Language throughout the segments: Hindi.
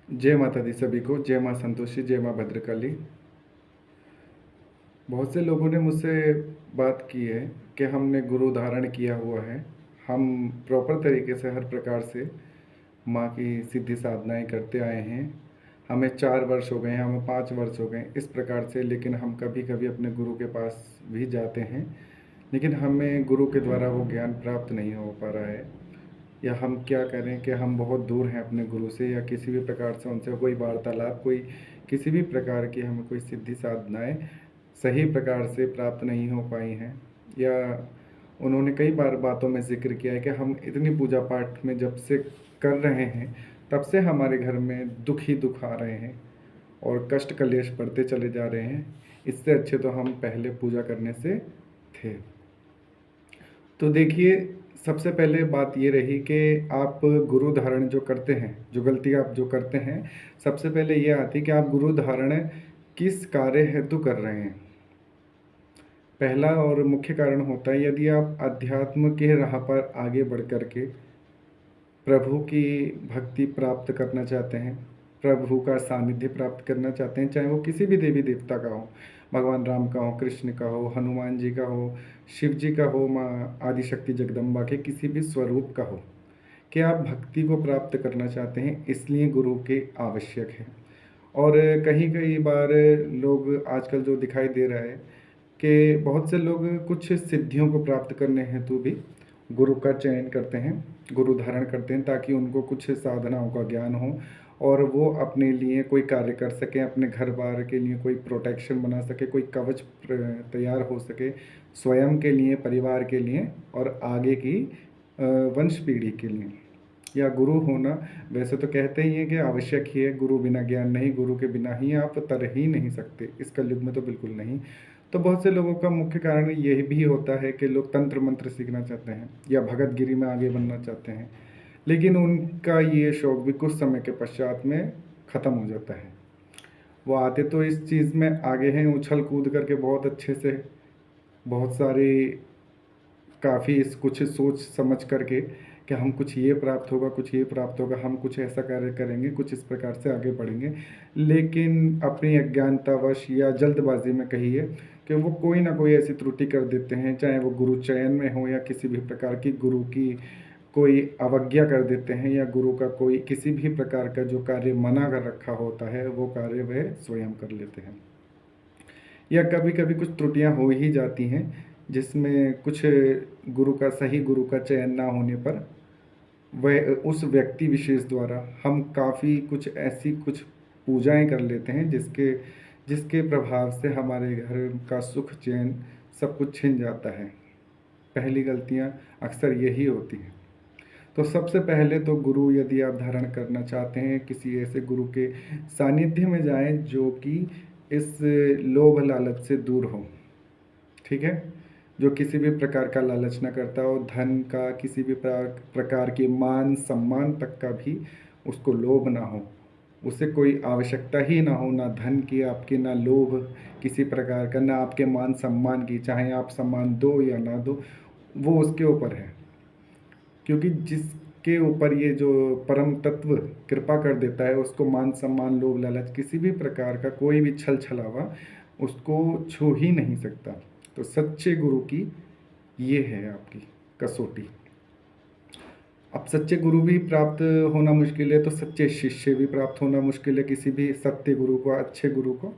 जय माता दी सभी को। जय माँ संतोषी, जय माँ भद्रकाली। बहुत से लोगों ने मुझसे बात की है कि हमने गुरु धारण किया हुआ है, हम प्रॉपर तरीके से हर प्रकार से माँ की सिद्धि साधनाएं करते आए हैं। हमें 4 वर्ष हो गए हैं, हमें 5 वर्ष हो गए इस प्रकार से, लेकिन हम कभी कभी अपने गुरु के पास भी जाते हैं, लेकिन हमें गुरु के द्वारा वो ज्ञान प्राप्त नहीं हो पा रहा है। या हम क्या करें कि हम बहुत दूर हैं अपने गुरु से, या किसी भी प्रकार से उनसे कोई वार्तालाप, कोई किसी भी प्रकार की हमें कोई सिद्धि साधनाएं सही प्रकार से प्राप्त नहीं हो पाई हैं। या उन्होंने कई बार बातों में ज़िक्र किया है कि हम इतनी पूजा पाठ में जब से कर रहे हैं तब से हमारे घर में दुख ही दुख आ रहे हैं और कष्ट कलेश बढ़ते चले जा रहे हैं। इससे अच्छे तो हम पहले पूजा करने से थे। तो देखिए, सबसे पहले बात ये रही कि आप गुरु धारण जो करते हैं, जो गलती आप जो करते हैं, सबसे पहले ये आती है कि आप गुरु धारण किस कार्य हेतु कर रहे हैं। पहला और मुख्य कारण होता है, यदि आप अध्यात्म के राह पर आगे बढ़ कर के प्रभु की भक्ति प्राप्त करना चाहते हैं, प्रभु का सानिध्य प्राप्त करना चाहते हैं, चाहे वो किसी भी देवी देवता का हो, भगवान राम का हो, कृष्ण का हो, हनुमान जी का हो, शिव जी का हो, माँ आदिशक्ति जगदम्बा के किसी भी स्वरूप का हो, कि आप भक्ति को प्राप्त करना चाहते हैं, इसलिए गुरु के आवश्यक है। और कहीं कई बार लोग आजकल जो दिखाई दे रहा है कि बहुत से लोग कुछ सिद्धियों को प्राप्त करने हेतु भी गुरु का चयन करते हैं, गुरु धारण करते हैं, ताकि उनको कुछ साधनाओं का ज्ञान हो और वो अपने लिए कोई कार्य कर सकें, अपने घर बार के लिए कोई प्रोटेक्शन बना सके, कोई कवच तैयार हो सके स्वयं के लिए, परिवार के लिए और आगे की वंश पीढ़ी के लिए। या गुरु होना, वैसे तो कहते ही हैं कि आवश्यक ही है, गुरु बिना ज्ञान नहीं, गुरु के बिना ही आप तर ही नहीं सकते, इस कलयुग में तो बिल्कुल नहीं। तो बहुत से लोगों का मुख्य कारण यही भी होता है कि लोग तंत्र मंत्र सीखना चाहते हैं या भगत गिरी में आगे बढ़ना चाहते हैं, लेकिन उनका ये शौक भी कुछ समय के पश्चात में ख़त्म हो जाता है। वो आते तो इस चीज़ में आगे हैं, उछल कूद करके बहुत अच्छे से, बहुत सारी काफ़ी इस कुछ सोच समझ करके कि हम कुछ ये प्राप्त होगा, कुछ ये प्राप्त होगा, हम कुछ ऐसा कार्य करेंगे, कुछ इस प्रकार से आगे बढ़ेंगे, लेकिन अपनी अज्ञानतावश या जल्दबाजी में कहिए कि वो कोई ना कोई ऐसी त्रुटि कर देते हैं, चाहे वो गुरु चयन में हो या किसी भी प्रकार की गुरु की कोई अवज्ञा कर देते हैं, या गुरु का कोई किसी भी प्रकार का जो कार्य मना कर रखा होता है वो कार्य वह स्वयं कर लेते हैं। या कभी कभी कुछ त्रुटियां हो ही जाती हैं, जिसमें कुछ गुरु का, सही गुरु का चयन ना होने पर वह उस व्यक्ति विशेष द्वारा हम काफ़ी कुछ ऐसी कुछ पूजाएं कर लेते हैं जिसके जिसके प्रभाव से हमारे घर का सुख चैन सब कुछ छिन जाता है। पहली गलतियां अक्सर यही होती हैं। तो सबसे पहले तो गुरु यदि आप धारण करना चाहते हैं, किसी ऐसे गुरु के सानिध्य में जाएं जो कि इस लोभ लालच से दूर हो। ठीक है, जो किसी भी प्रकार का लालच ना करता हो, धन का, किसी भी प्रकार की मान सम्मान तक का भी उसको लोभ ना हो, उसे कोई आवश्यकता ही ना हो, ना धन की आपकी, ना लोभ किसी प्रकार का, ना आपके मान सम्मान की, चाहे आप सम्मान दो या ना दो, वो उसके ऊपर है। क्योंकि जिसके ऊपर ये जो परम तत्व कृपा कर देता है, उसको मान सम्मान लोभ लालच किसी भी प्रकार का कोई भी छल छलावा उसको छू ही नहीं सकता। तो सच्चे गुरु की ये है आपकी कसौटी। अब सच्चे गुरु भी प्राप्त होना मुश्किल है, तो सच्चे शिष्य भी प्राप्त होना मुश्किल है किसी भी सत्य गुरु को, अच्छे गुरु को।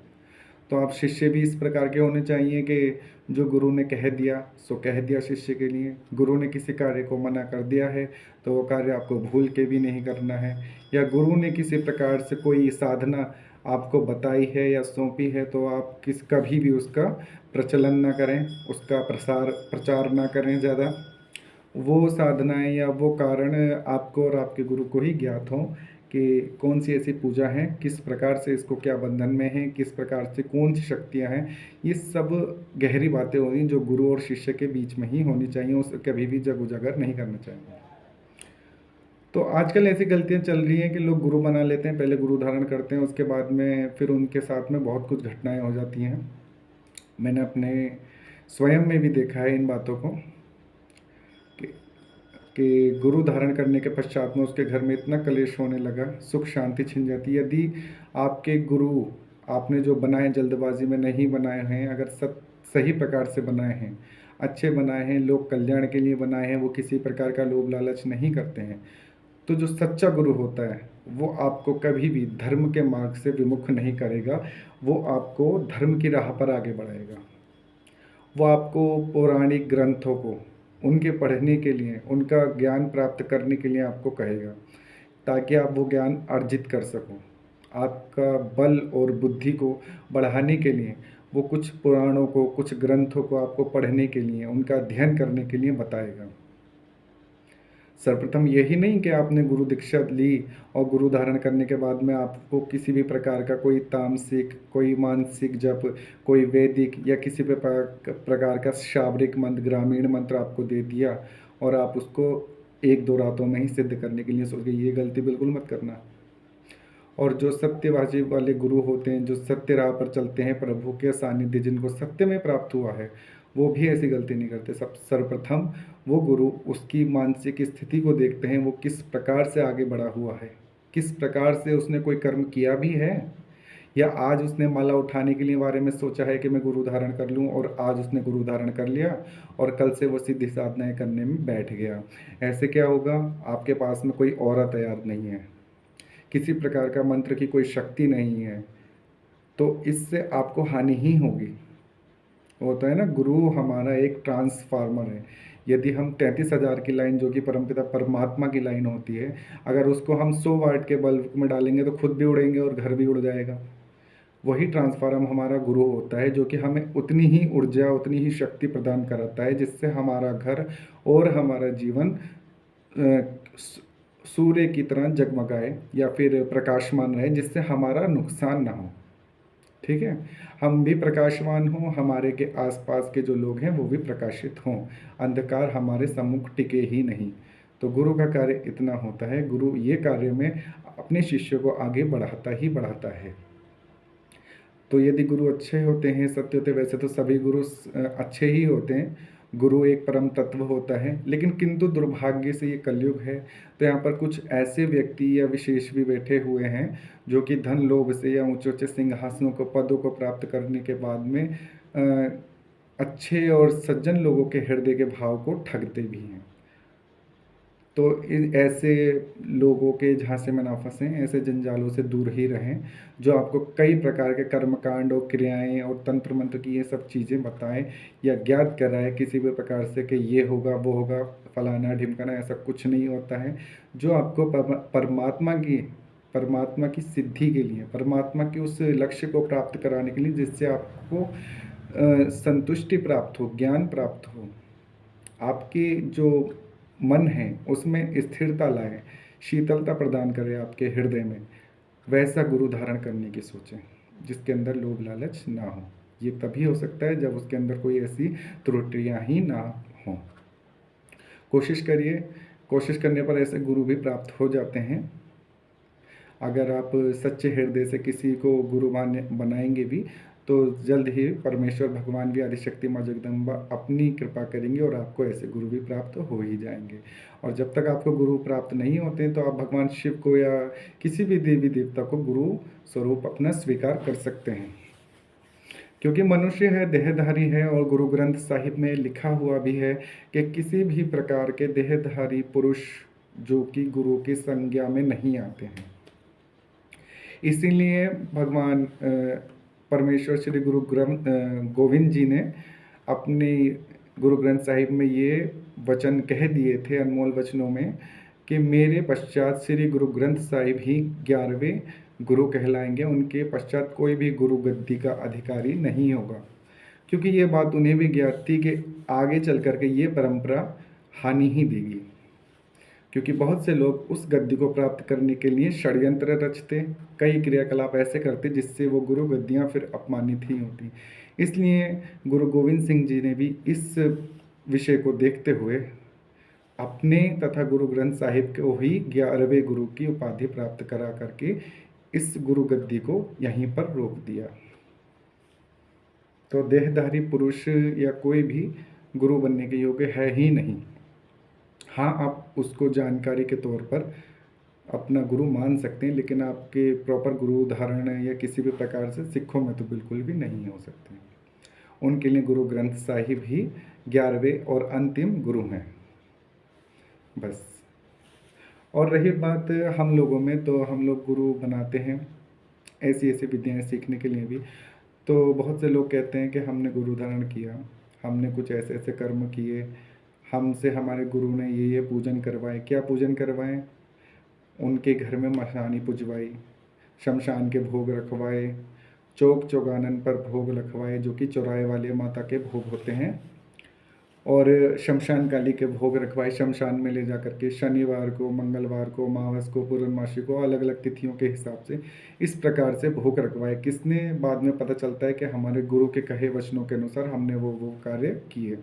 तो आप शिष्य भी इस प्रकार के होने चाहिए कि जो गुरु ने कह दिया सो कह दिया शिष्य के लिए। गुरु ने किसी कार्य को मना कर दिया है तो वो कार्य आपको भूल के भी नहीं करना है। या गुरु ने किसी प्रकार से कोई साधना आपको बताई है या सौंपी है तो आप कभी भी उसका प्रचलन ना करें, उसका प्रचार ना करें ज़्यादा। वो साधनाएं या वो कारण आपको और आपके गुरु को ही ज्ञात हों कि कौन सी ऐसी पूजा है, किस प्रकार से इसको क्या बंधन में है, किस प्रकार से कौन सी शक्तियां हैं। ये सब गहरी बातें होनी जो गुरु और शिष्य के बीच में ही होनी चाहिए, उसे कभी भी जग उजागर नहीं करना चाहिए। तो आजकल ऐसी गलतियां चल रही हैं कि लोग गुरु बना लेते हैं, पहले गुरु धारण करते हैं, उसके बाद में फिर उनके साथ में बहुत कुछ घटनाएं हो जाती हैं। मैंने अपने स्वयं में भी देखा है इन बातों को कि कि गुरु धारण करने के पश्चात में उसके घर में इतना कलेश होने लगा, सुख शांति छिन जाती। यदि आपके गुरु आपने जो बनाए जल्दबाजी में नहीं बनाए हैं, अगर सही प्रकार से बनाए हैं, अच्छे बनाए हैं, लोक कल्याण के लिए बनाए हैं, वो किसी प्रकार का लोभ लालच नहीं करते हैं, तो जो सच्चा गुरु होता है वो आपको कभी भी धर्म के मार्ग से विमुख नहीं करेगा। वो आपको धर्म की राह पर आगे बढ़ाएगा। वो आपको पौराणिक ग्रंथों को उनके पढ़ने के लिए, उनका ज्ञान प्राप्त करने के लिए आपको कहेगा, ताकि आप वो ज्ञान अर्जित कर सको। आपका बल और बुद्धि को बढ़ाने के लिए वो कुछ पुराणों को, कुछ ग्रंथों को आपको पढ़ने के लिए, उनका अध्ययन करने के लिए बताएगा। सर्वप्रथम यही नहीं कि आपने गुरु दीक्षा ली और गुरु धारण करने के बाद में आपको किसी भी प्रकार का कोई तामसिक, कोई मानसिक जप, कोई वैदिक या किसी भी प्रकार का शारीरिक मंत्र, ग्रामीण मंत्र आपको दे दिया और आप उसको एक दो रातों में ही सिद्ध करने के लिए सोच गए। ये गलती बिल्कुल मत करना। और जो सत्यवादी वाले गुरु होते हैं, जो सत्य राह पर चलते हैं, प्रभु के सानिध्य जिनको सत्य में प्राप्त हुआ है, वो भी ऐसी गलती नहीं करते। सर्वप्रथम वो गुरु उसकी मानसिक स्थिति को देखते हैं, वो किस प्रकार से आगे बढ़ा हुआ है, किस प्रकार से उसने कोई कर्म किया भी है, या आज उसने माला उठाने के लिए बारे में सोचा है कि मैं गुरु धारण कर लूं, और आज उसने गुरु धारण कर लिया और कल से वो सिद्धि साधनाएं करने में बैठ गया। ऐसे क्या होगा? आपके पास में कोई ऑरा तैयार नहीं है, किसी प्रकार का मंत्र की कोई शक्ति नहीं है, तो इससे आपको हानि ही होगी। होता है ना, गुरु हमारा एक ट्रांसफार्मर है। यदि हम 33,000 की लाइन, जो कि परमपिता परमात्मा की लाइन होती है, अगर उसको हम 100 वाट के बल्ब में डालेंगे तो खुद भी उड़ेंगे और घर भी उड़ जाएगा। वही ट्रांसफार्मर हमारा गुरु होता है, जो कि हमें उतनी ही ऊर्जा, उतनी ही शक्ति प्रदान कराता है, जिससे हमारा घर और हमारा जीवन सूर्य की तरह जगमगाए या फिर प्रकाशमान रहे, जिससे हमारा नुकसान ना हो। ठीक है, हम भी प्रकाशमान हों, हमारे के आसपास के जो लोग हैं वो भी प्रकाशित हों, अंधकार हमारे सम्मुख टिके ही नहीं। तो गुरु का कार्य इतना होता है। गुरु ये कार्य में अपने शिष्य को आगे बढ़ाता ही बढ़ाता है। तो यदि गुरु अच्छे होते हैं, सत्य होते, वैसे तो सभी गुरु अच्छे ही होते हैं। गुरु एक परम तत्व होता है, लेकिन किंतु दुर्भाग्य से ये कलयुग है, तो यहाँ पर कुछ ऐसे व्यक्ति या विशेष भी बैठे हुए हैं जो कि धन लोभ से या ऊंचे ऊंचे सिंहासनों को, पदों को प्राप्त करने के बाद में अच्छे और सज्जन लोगों के हृदय के भाव को ठगते भी हैं। तो ऐसे लोगों के झांसे में ना फंसें, ऐसे जंजालों से दूर ही रहें, जो आपको कई प्रकार के कर्मकांड और क्रियाएं और तंत्र मंत्र की ये सब चीज़ें बताएं या ज्ञात कराएं किसी भी प्रकार से कि ये होगा, वो होगा, फलाना ढिमकाना। ऐसा कुछ नहीं होता है। जो आपको परमात्मा की सिद्धि के लिए, परमात्मा के उस लक्ष्य को प्राप्त कराने के लिए, जिससे आपको संतुष्टि प्राप्त हो, ज्ञान प्राप्त हो, आपके जो मन है उसमें स्थिरता लाए, शीतलता प्रदान करे आपके हृदय में, वैसा गुरु धारण करने की सोचें, जिसके अंदर लोभ लालच ना हो। ये तभी हो सकता है जब उसके अंदर कोई ऐसी त्रुटियां ही ना हो। कोशिश करिए, कोशिश करने पर ऐसे गुरु भी प्राप्त हो जाते हैं। अगर आप सच्चे हृदय से किसी को गुरु बनाएंगे भी, तो जल्द ही परमेश्वर भगवान भी, आदिशक्ति माँ जगदम्बा अपनी कृपा करेंगे और आपको ऐसे गुरु भी प्राप्त हो ही जाएंगे। और जब तक आपको गुरु प्राप्त नहीं होते तो आप भगवान शिव को या किसी भी देवी देवता को गुरु स्वरूप अपना स्वीकार कर सकते हैं, क्योंकि मनुष्य है, देहधारी है, और गुरु ग्रंथ साहिब में लिखा हुआ भी है कि किसी भी प्रकार के देहधारी पुरुष जो कि गुरु की संज्ञा में नहीं आते हैं। इसीलिए भगवान परमेश्वर श्री गुरु गोविंद जी ने अपने गुरु ग्रंथ साहिब में ये वचन कह दिए थे, अनमोल वचनों में, कि मेरे पश्चात श्री गुरु ग्रंथ साहिब ही 11वें गुरु कहलाएंगे, उनके पश्चात कोई भी गुरु गद्दी का अधिकारी नहीं होगा। क्योंकि ये बात उन्हें भी ज्ञात थी कि आगे चल करके ये परंपरा हानि ही देगी, क्योंकि बहुत से लोग उस गद्दी को प्राप्त करने के लिए षड्यंत्र रचते, कई क्रियाकलाप ऐसे करते जिससे वो गुरु गद्दियाँ फिर अपमानित ही होती। इसलिए गुरु गोविंद सिंह जी ने भी इस विषय को देखते हुए अपने तथा गुरु ग्रंथ साहिब को ही 11वें गुरु की उपाधि प्राप्त करा करके इस गुरु गद्दी को यहीं पर रोक दिया। तो देहधारी पुरुष या कोई भी गुरु बनने के योग्य है ही नहीं। हाँ, आप उसको जानकारी के तौर पर अपना गुरु मान सकते हैं, लेकिन आपके प्रॉपर गुरु धारण या किसी भी प्रकार से सिखों में तो बिल्कुल भी नहीं हो सकते हैं। उनके लिए गुरु ग्रंथ साहिब ही 11वें और अंतिम गुरु हैं, बस। और रही बात हम लोगों में, तो हम लोग गुरु बनाते हैं ऐसी ऐसी विद्याएं सीखने के लिए भी। तो बहुत से लोग कहते हैं कि हमने गुरु धारण किया, हमने कुछ ऐसे ऐसे कर्म किए, हमसे हमारे गुरु ने ये पूजन करवाए। क्या पूजन करवाए? उनके घर में मशानी पुजवाई, शमशान के भोग रखवाए, चौक चौगानन पर भोग रखवाए जो कि चौराहे वाले माता के भोग होते हैं, और शमशान काली के भोग रखवाए शमशान में ले जा करके, शनिवार को, मंगलवार को, अमावस को, पूर्णमासी को, अलग अलग तिथियों के हिसाब से इस प्रकार से भोग रखवाए। किसने? बाद में पता चलता है कि हमारे गुरु के कहे वचनों के अनुसार हमने वो कार्य किए,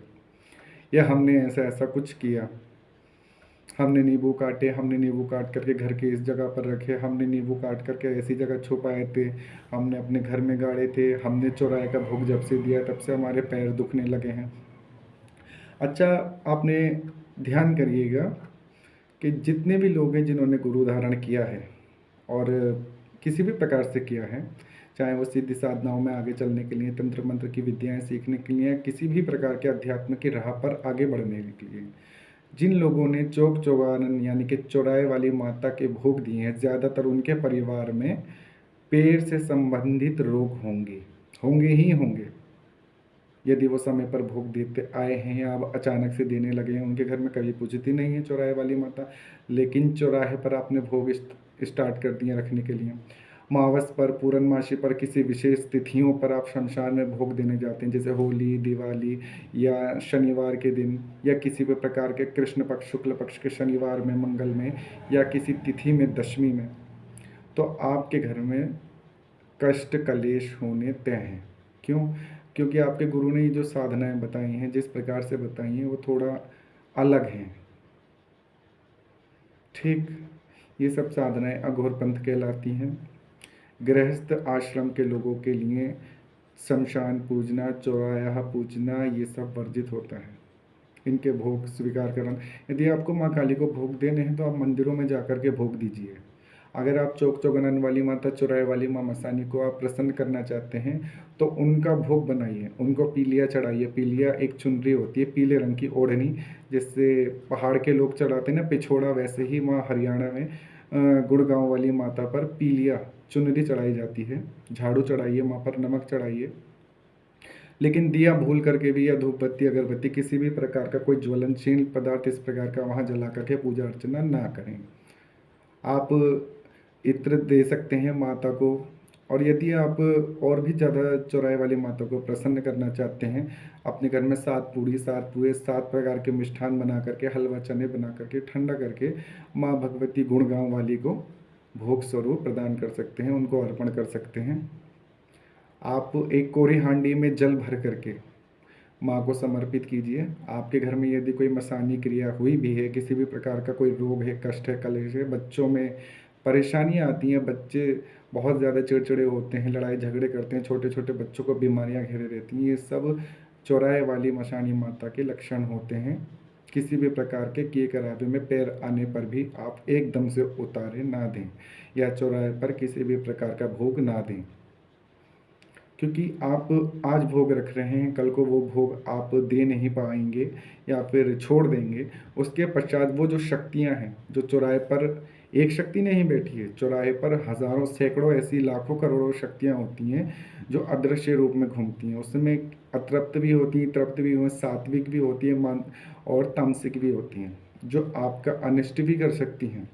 या हमने ऐसा ऐसा कुछ किया। हमने नींबू काटे, हमने नींबू काट करके घर के इस जगह पर रखे, हमने नींबू काट करके ऐसी जगह छुपाए थे, हमने अपने घर में गाड़े थे, हमने चौराहे का भोग जब से दिया तब से हमारे पैर दुखने लगे हैं। अच्छा, आपने ध्यान करिएगा कि जितने भी लोग हैं जिन्होंने गुरु धारण किया है और किसी भी प्रकार से किया है, चाहे वो सिद्धि साधनाओं में आगे चलने के लिए, तंत्र मंत्र की विद्याएं सीखने के लिए, किसी भी प्रकार के अध्यात्म की राह पर आगे बढ़ने के लिए, जिन लोगों ने चौक चौगानन यानी कि चौराहे वाली माता के भोग दिए हैं, ज़्यादातर उनके परिवार में पेट से संबंधित रोग होंगे, होंगे ही होंगे। यदि वो समय पर भोग देते आए हैं या अब अचानक से देने लगे हैं, उनके घर में कभी पूजती नहीं है चौराहे वाली माता, लेकिन चौराहे पर आपने भोग स्टार्ट कर दिए रखने के लिए। अमावस पर, पूर्णमासी पर, किसी विशेष तिथियों पर आप शमशान में भोग देने जाते हैं, जैसे होली, दिवाली, या शनिवार के दिन, या किसी भी प्रकार के कृष्ण पक्ष, शुक्ल पक्ष के शनिवार में, मंगल में, या किसी तिथि में, दशमी में, तो आपके घर में कष्ट कलेश होने तय हैं। क्यों? क्योंकि आपके गुरु ने ये जो साधनाएं बताई हैं, जिस प्रकार से बताई हैं, वो थोड़ा अलग हैं। ठीक, ये सब साधनाएं अघोर पंथ कहलाती हैं। गृहस्थ आश्रम के लोगों के लिए शमशान पूजना, चौराहा पूजना, ये सब वर्जित होता है। इनके भोग स्वीकार करना, यदि आपको माँ काली को भोग देने हैं तो आप मंदिरों में जाकर के भोग दीजिए। अगर आप चौक चौगानन वाली माता, चौराहे वाली माँ मसानी को आप प्रसन्न करना चाहते हैं तो उनका भोग बनाइए, उनको पीलिया चढ़ाइए। पीलिया एक चुनरी होती है, पीले रंग की ओढ़नी, जिससे पहाड़ के लोग चढ़ाते हैं ना पिछोड़ा, वैसे ही वहाँ हरियाणा में गुड़गांव वाली माता पर पीलिया चुनरी चढ़ाई जाती है। झाड़ू चढ़ाइए, माँ पर नमक चढ़ाइए, लेकिन दिया भूल करके भी, या धूप बत्ती अगरबत्ती किसी भी प्रकार का कोई ज्वलनशील पदार्थ इस प्रकार का वहाँ जला करके पूजा अर्चना ना करें। आप इत्र दे सकते हैं माता को, और यदि आप और भी ज़्यादा चौराहे वाली माता को प्रसन्न करना चाहते हैं, अपने घर में 7 पूड़ी, 7 पुए, 7 प्रकार के मिष्ठान बना करके, हलवा चने बना करके, ठंडा करके माँ भगवती गुड़गांव वाली को भोग स्वरूप प्रदान कर सकते हैं, उनको अर्पण कर सकते हैं। आप एक कोरी हांडी में जल भर करके माँ को समर्पित कीजिए। आपके घर में यदि कोई मसानी क्रिया हुई भी है, किसी भी प्रकार का कोई रोग है, कष्ट है, कलेश है, बच्चों में परेशानियाँ आती हैं, बच्चे बहुत ज़्यादा चिड़चिड़े होते हैं, लड़ाई झगड़े करते हैं, छोटे छोटे बच्चों को बीमारियाँ घेरे रहती हैं, ये सब चौराहे वाली मशानी माता के लक्षण होते हैं। किसी भी प्रकार के किए करावे में पैर आने पर भी आप एकदम से उतारे ना दें, या चौराहे पर किसी भी प्रकार का भोग ना दें, क्योंकि आप आज भोग रख रहे हैं, कल को वो भोग आप दे नहीं पाएंगे या फिर छोड़ देंगे। उसके पश्चात वो जो शक्तियां हैं, जो चौराहे पर एक शक्ति नहीं बैठी है, चौराहे पर हजारों, सैकड़ों, ऐसी लाखों करोड़ों शक्तियां होती हैं जो अदृश्य रूप में घूमती हैं। उसमें अतृप्त भी होती हैं, तृप्त भी होती हैं, सात्विक भी होती है, मान और तामसिक भी होती हैं, जो आपका अनिष्ट भी कर सकती हैं।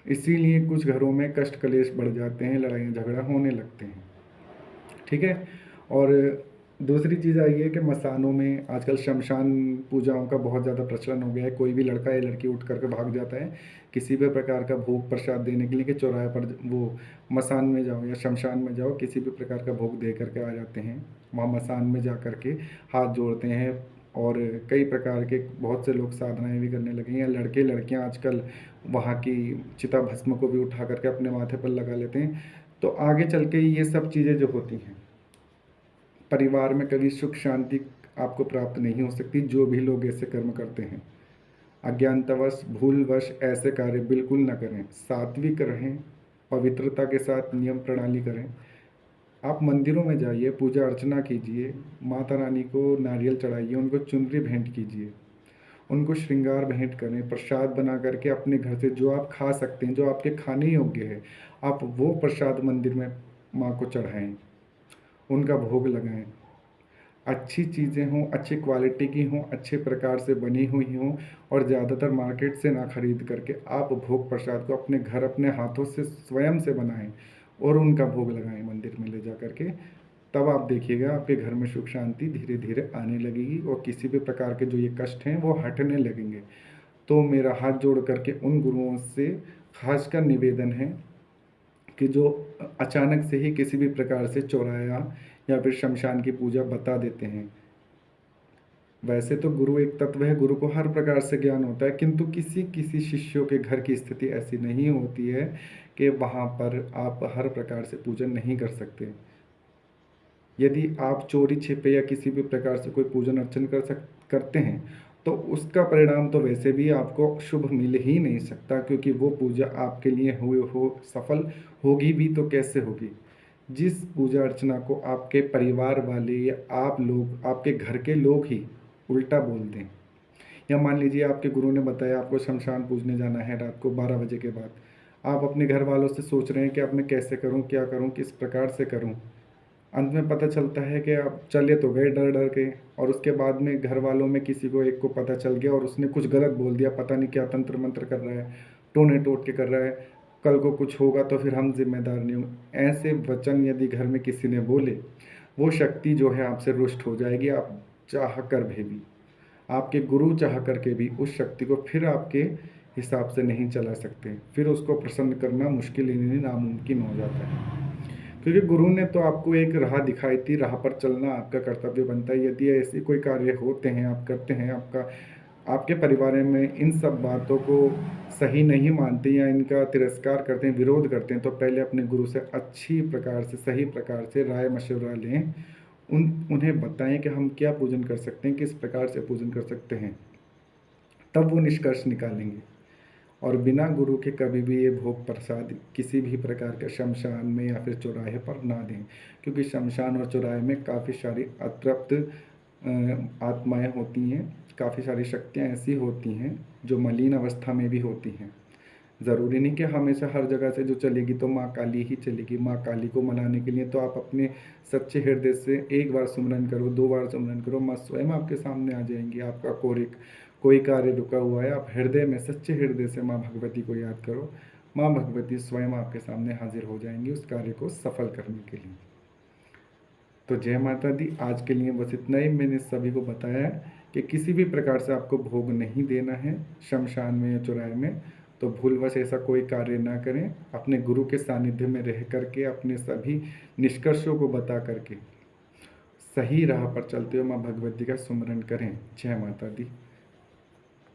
इसीलिए कुछ घरों में कष्ट कलेश बढ़ जाते हैं, लड़ाई झगड़ा होने लगते हैं। ठीक है। और दूसरी चीज़ आई है कि मसानों में आजकल शमशान पूजाओं का बहुत ज़्यादा प्रचलन हो गया है। कोई भी लड़का या लड़की उठ करके भाग जाता है किसी भी प्रकार का भोग प्रसाद देने के लिए कि चौराहे पर वो मसान में जाओ या शमशान में जाओ, किसी भी प्रकार का भोग दे करके आ जाते हैं। वहाँ मसान में जा कर के हाथ जोड़ते हैं, और कई प्रकार के बहुत से लोग साधनाएं भी करने लगे हैं। लड़के लड़कियां आजकल वहाँ की चिता भस्म को भी उठा करके अपने माथे पर लगा लेते हैं। तो आगे चल के ये सब चीज़ें जो होती हैं, परिवार में कभी सुख शांति आपको प्राप्त नहीं हो सकती, जो भी लोग ऐसे कर्म करते हैं। अज्ञानतावश भूलवश ऐसे कार्य बिल्कुल न करें, सात्विक रहें, पवित्रता के साथ नियम प्रणाली करें। आप मंदिरों में जाइए, पूजा अर्चना कीजिए, माता रानी को नारियल चढ़ाइए, उनको चुनरी भेंट कीजिए, उनको श्रृंगार भेंट करें, प्रसाद बना करके अपने घर से जो आप खा सकते हैं, जो आपके खाने योग्य है, आप वो प्रसाद मंदिर में माँ को चढ़ाएं, उनका भोग लगाएं। अच्छी चीज़ें हों, अच्छी क्वालिटी की हों, अच्छे प्रकार से बनी हुई हों, और ज़्यादातर मार्केट से ना खरीद करके आप भोग प्रसाद को अपने घर अपने हाथों से स्वयं से बनाएं और उनका भोग लगाएं मंदिर में ले जा करके। तब आप देखिएगा आपके घर में सुख शांति धीरे धीरे आने लगेगी और किसी भी प्रकार के जो ये कष्ट हैं वो हटने लगेंगे। तो मेरा हाथ जोड़ करके उन गुरुओं से खासकर निवेदन है कि जो अचानक से ही किसी भी प्रकार से चौराया या फिर शमशान की पूजा बता देते हैं। वैसे तो गुरु एक तत्व है, गुरु को हर प्रकार से ज्ञान होता है, किंतु किसी किसी शिष्यों के घर की स्थिति ऐसी नहीं होती है कि वहाँ पर आप हर प्रकार से पूजन नहीं कर सकते। यदि आप चोरी छिपे या किसी भी प्रकार से कोई पूजन अर्चन करते हैं तो उसका परिणाम तो वैसे भी आपको शुभ मिल ही नहीं सकता, क्योंकि वो पूजा आपके लिए हुए हो सफल होगी भी तो कैसे होगी। जिस पूजा अर्चना को आपके परिवार वाले या आप लोग आपके घर के लोग ही उल्टा बोल दें, या मान लीजिए आपके गुरु ने बताया आपको शमशान पूजने जाना है रात को 12 बजे के बाद, आप अपने घर वालों से सोच रहे हैं कि अब मैं कैसे करूं, क्या करूं, किस प्रकार से करूं। अंत में पता चलता है कि आप चले तो गए डर डर के, और उसके बाद में घर वालों में किसी को एक को पता चल गया और उसने कुछ गलत बोल दिया, पता नहीं क्या तंत्र मंत्र कर रहा है, टोने टोट के कर रहा है, कल को कुछ होगा तो फिर हम जिम्मेदार नहीं होंगे। ऐसे वचन यदि घर में किसी ने बोले, वो शक्ति जो है आपसे रुष्ट हो जाएगी। आप चाह कर भी, आपके गुरु चाह करके भी उस शक्ति को फिर आपके हिसाब से नहीं चला सकते, फिर उसको प्रसन्न करना मुश्किल ही नहीं नामुमकिन हो जाता है। क्योंकि गुरु ने तो आपको एक राह दिखाई थी, राह पर चलना आपका कर्तव्य बनता है। यदि ऐसे कोई कार्य होते हैं, आप करते हैं, आपके परिवार में इन सब बातों को सही नहीं मानते या इनका तिरस्कार करते हैं, विरोध करते हैं, तो पहले अपने गुरु से अच्छी प्रकार से सही प्रकार से राय मशवरा लें। उन्हें बताएं कि हम क्या पूजन कर सकते हैं, किस प्रकार से पूजन कर सकते हैं, तब वो निष्कर्ष निकालेंगे। और बिना गुरु के कभी भी ये भोग प्रसाद किसी भी प्रकार के शमशान में या फिर चौराहे पर ना दें, क्योंकि शमशान और चौराहे में काफ़ी सारी अतृप्त आत्माएं होती हैं, काफ़ी सारी शक्तियां ऐसी होती हैं जो मलिन अवस्था में भी होती हैं। ज़रूरी नहीं कि हमेशा हर जगह से जो चलेगी तो माँ काली ही चलेगी। माँ काली को मनाने के लिए तो आप अपने सच्चे हृदय से एक बार सुमरन करो, 2 बार सुमरन करो, माँ स्वयं आपके सामने आ जाएंगी। आपका कोई कार्य रुका हुआ है, आप हृदय में सच्चे हृदय से माँ भगवती को याद करो, माँ भगवती स्वयं आपके सामने हाजिर हो जाएंगी उस कार्य को सफल करने के लिए। तो जय माता दी। आज के लिए बस इतना ही मैंने सभी को बताया है कि किसी भी प्रकार से आपको भोग नहीं देना है शमशान में या चौराहे में, तो भूलवश ऐसा कोई कार्य ना करें। अपने गुरु के सानिध्य में रह करके अपने सभी निष्कर्षों को बता करके सही राह पर चलते हुए माँ भगवती का सुमरन करें। जय माता दी।